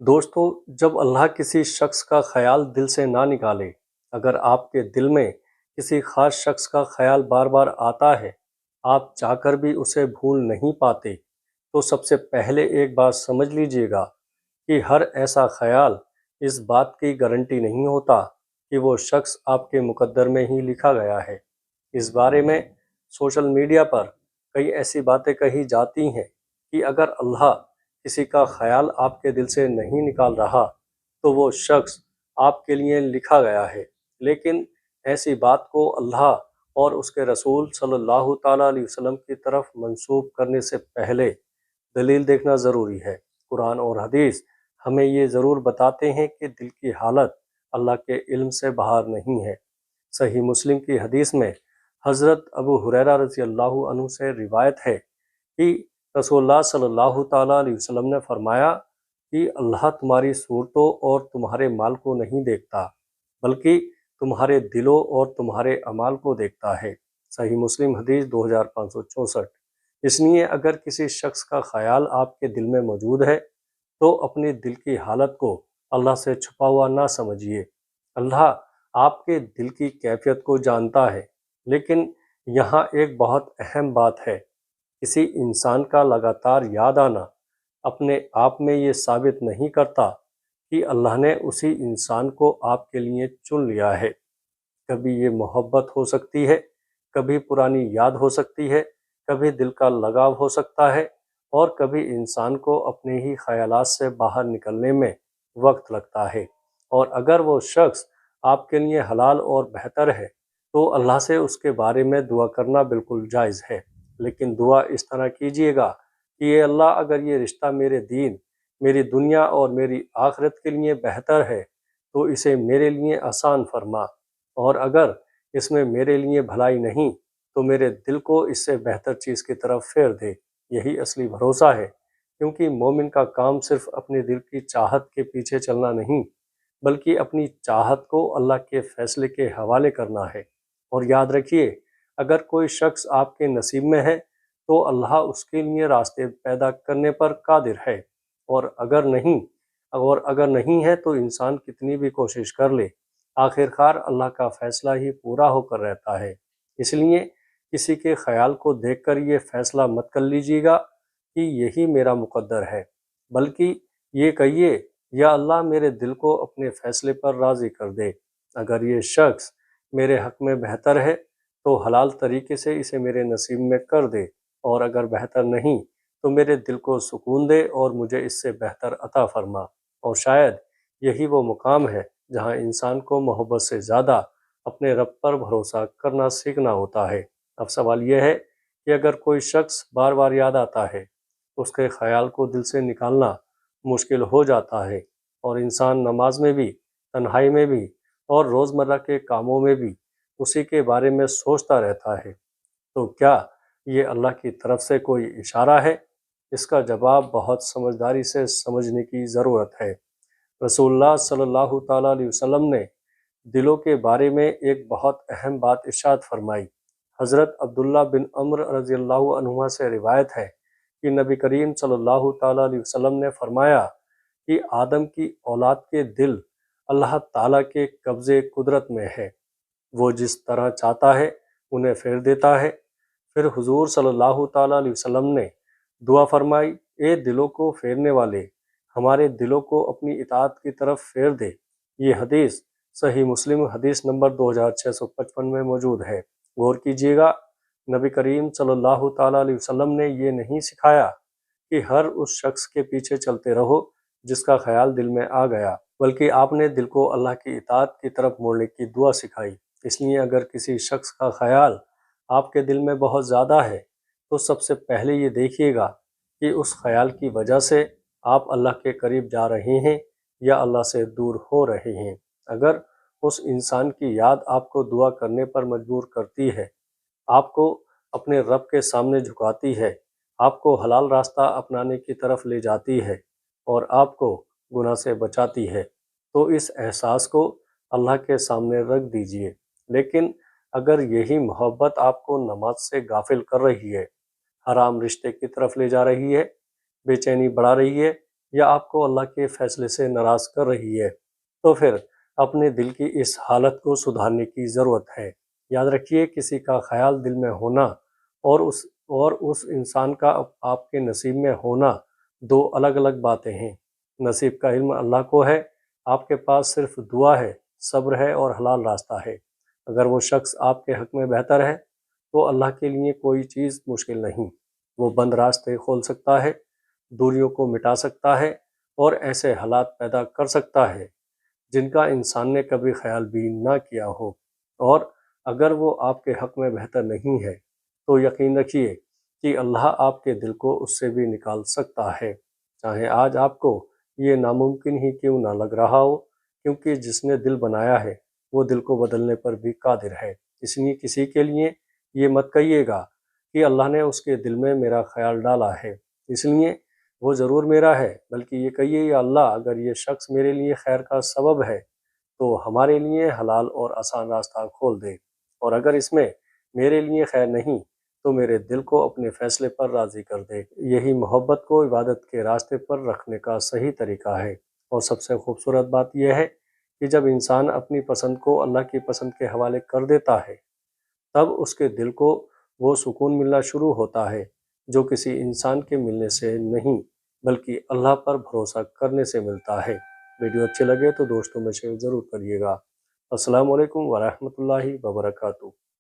دوستو، جب اللہ کسی شخص کا خیال دل سے نہ نکالے، اگر آپ کے دل میں کسی خاص شخص کا خیال بار بار آتا ہے، آپ چاہ کر بھی اسے بھول نہیں پاتے، تو سب سے پہلے ایک بات سمجھ لیجئے گا کہ ہر ایسا خیال اس بات کی گارنٹی نہیں ہوتا کہ وہ شخص آپ کے مقدر میں ہی لکھا گیا ہے۔ اس بارے میں سوشل میڈیا پر کئی ایسی باتیں کہی جاتی ہیں کہ اگر اللہ کسی کا خیال آپ کے دل سے نہیں نکال رہا تو وہ شخص آپ کے لیے لکھا گیا ہے، لیکن ایسی بات کو اللہ اور اس کے رسول صلی اللہ تعالیٰ علیہ وسلم کی طرف منسوب کرنے سے پہلے دلیل دیکھنا ضروری ہے۔ قرآن اور حدیث ہمیں یہ ضرور بتاتے ہیں کہ دل کی حالت اللہ کے علم سے باہر نہیں ہے۔ صحیح مسلم کی حدیث میں حضرت ابو ہریرہ رضی اللہ عنہ سے روایت ہے کہ رسول اللہ صلی اللہ تعالیٰ علیہ وسلم نے فرمایا کہ اللہ تمہاری صورتوں اور تمہارے مال کو نہیں دیکھتا، بلکہ تمہارے دلوں اور تمہارے اعمال کو دیکھتا ہے۔ صحیح مسلم حدیث 2564۔ اس لیے اگر کسی شخص کا خیال آپ کے دل میں موجود ہے تو اپنی دل کی حالت کو اللہ سے چھپا ہوا نہ سمجھیے۔ اللہ آپ کے دل کی کیفیت کو جانتا ہے، لیکن یہاں ایک بہت اہم بات ہے۔ کسی انسان کا لگاتار یاد آنا اپنے آپ میں یہ ثابت نہیں کرتا کہ اللہ نے اسی انسان کو آپ کے لیے چن لیا ہے۔ کبھی یہ محبت ہو سکتی ہے، کبھی پرانی یاد ہو سکتی ہے، کبھی دل کا لگاؤ ہو سکتا ہے، اور کبھی انسان کو اپنے ہی خیالات سے باہر نکلنے میں وقت لگتا ہے۔ اور اگر وہ شخص آپ کے لیے حلال اور بہتر ہے تو اللہ سے اس کے بارے میں دعا کرنا بالکل جائز ہے، لیکن دعا اس طرح کیجیے گا کہ اے اللہ، اگر یہ رشتہ میرے دین، میری دنیا اور میری آخرت کے لیے بہتر ہے تو اسے میرے لیے آسان فرما، اور اگر اس میں میرے لیے بھلائی نہیں تو میرے دل کو اس سے بہتر چیز کی طرف پھیر دے۔ یہی اصلی بھروسہ ہے، کیونکہ مومن کا کام صرف اپنے دل کی چاہت کے پیچھے چلنا نہیں، بلکہ اپنی چاہت کو اللہ کے فیصلے کے حوالے کرنا ہے۔ اور یاد رکھیے، اگر کوئی شخص آپ کے نصیب میں ہے تو اللہ اس کے لیے راستے پیدا کرنے پر قادر ہے، اور اگر نہیں ہے تو انسان کتنی بھی کوشش کر لے، آخرکار اللہ کا فیصلہ ہی پورا ہو کر رہتا ہے۔ اس لیے کسی کے خیال کو دیکھ کر یہ فیصلہ مت کر لیجیے گا کہ یہی میرا مقدر ہے، بلکہ یہ کہیے، یا اللہ میرے دل کو اپنے فیصلے پر راضی کر دے۔ اگر یہ شخص میرے حق میں بہتر ہے تو حلال طریقے سے اسے میرے نصیب میں کر دے، اور اگر بہتر نہیں تو میرے دل کو سکون دے اور مجھے اس سے بہتر عطا فرما۔ اور شاید یہی وہ مقام ہے جہاں انسان کو محبت سے زیادہ اپنے رب پر بھروسہ کرنا سیکھنا ہوتا ہے۔ اب سوال یہ ہے کہ اگر کوئی شخص بار بار یاد آتا ہے، اس کے خیال کو دل سے نکالنا مشکل ہو جاتا ہے، اور انسان نماز میں بھی، تنہائی میں بھی، اور روزمرہ کے کاموں میں بھی اسی کے بارے میں سوچتا رہتا ہے، تو کیا یہ اللہ کی طرف سے کوئی اشارہ ہے؟ اس کا جواب بہت سمجھداری سے سمجھنے کی ضرورت ہے۔ رسول اللہ صلی اللہ تعالیٰ علیہ وسلم نے دلوں کے بارے میں ایک بہت اہم بات ارشاد فرمائی۔ حضرت عبداللہ بن عمر رضی اللہ عنہما سے روایت ہے کہ نبی کریم صلی اللہ تعالیٰ علیہ وسلم نے فرمایا کہ آدم کی اولاد کے دل اللہ تعالیٰ کے قبضے قدرت میں ہے، وہ جس طرح چاہتا ہے انہیں پھیر دیتا ہے۔ پھر حضور صلی اللہ تعالیٰ علیہ وسلم نے دعا فرمائی، اے دلوں کو پھیرنے والے، ہمارے دلوں کو اپنی اطاعت کی طرف پھیر دے۔ یہ حدیث صحیح مسلم حدیث نمبر 2655 میں موجود ہے۔ غور کیجیے گا، نبی کریم صلی اللہ تعالیٰ علیہ وسلم نے یہ نہیں سکھایا کہ ہر اس شخص کے پیچھے چلتے رہو جس کا خیال دل میں آ گیا، بلکہ آپ نے دل کو اللہ کی اطاعت کی طرف موڑنے کی دعا سکھائی۔ اس لیے اگر کسی شخص کا خیال آپ کے دل میں بہت زیادہ ہے تو سب سے پہلے یہ دیکھیے گا کہ اس خیال کی وجہ سے آپ اللہ کے قریب جا رہے ہیں یا اللہ سے دور ہو رہے ہیں۔ اگر اس انسان کی یاد آپ کو دعا کرنے پر مجبور کرتی ہے، آپ کو اپنے رب کے سامنے جھکاتی ہے، آپ کو حلال راستہ اپنانے کی طرف لے جاتی ہے، اور آپ کو گناہ سے بچاتی ہے، تو اس احساس کو اللہ کے سامنے رکھ دیجئے۔ لیکن اگر یہی محبت آپ کو نماز سے غافل کر رہی ہے، حرام رشتے کی طرف لے جا رہی ہے، بے چینی بڑھا رہی ہے، یا آپ کو اللہ کے فیصلے سے ناراض کر رہی ہے، تو پھر اپنے دل کی اس حالت کو سدھارنے کی ضرورت ہے۔ یاد رکھیے، کسی کا خیال دل میں ہونا اور اس انسان کا آپ کے نصیب میں ہونا دو الگ الگ باتیں ہیں۔ نصیب کا علم اللہ کو ہے، آپ کے پاس صرف دعا ہے، صبر ہے اور حلال راستہ ہے۔ اگر وہ شخص آپ کے حق میں بہتر ہے تو اللہ کے لیے کوئی چیز مشکل نہیں۔ وہ بند راستے کھول سکتا ہے، دوریوں کو مٹا سکتا ہے اور ایسے حالات پیدا کر سکتا ہے جن کا انسان نے کبھی خیال بھی نہ کیا ہو۔ اور اگر وہ آپ کے حق میں بہتر نہیں ہے تو یقین رکھیے کہ اللہ آپ کے دل کو اس سے بھی نکال سکتا ہے، چاہے آج آپ کو یہ ناممکن ہی کیوں نہ لگ رہا ہو، کیونکہ جس نے دل بنایا ہے وہ دل کو بدلنے پر بھی قادر ہے۔ اس لیے کسی کے لیے یہ مت کہیے گا کہ اللہ نے اس کے دل میں میرا خیال ڈالا ہے، اس لیے وہ ضرور میرا ہے، بلکہ یہ کہیے، یا اللہ اگر یہ شخص میرے لیے خیر کا سبب ہے تو ہمارے لیے حلال اور آسان راستہ کھول دے، اور اگر اس میں میرے لیے خیر نہیں تو میرے دل کو اپنے فیصلے پر راضی کر دے۔ یہی محبت کو عبادت کے راستے پر رکھنے کا صحیح طریقہ ہے۔ اور سب سے خوبصورت بات یہ ہے کہ جب انسان اپنی پسند کو اللہ کی پسند کے حوالے کر دیتا ہے تب اس کے دل کو وہ سکون ملنا شروع ہوتا ہے جو کسی انسان کے ملنے سے نہیں بلکہ اللہ پر بھروسہ کرنے سے ملتا ہے۔ ویڈیو اچھے لگے تو دوستوں میں شیئر ضرور کریے گا۔ السلام علیکم ورحمۃ اللہ وبرکاتہ۔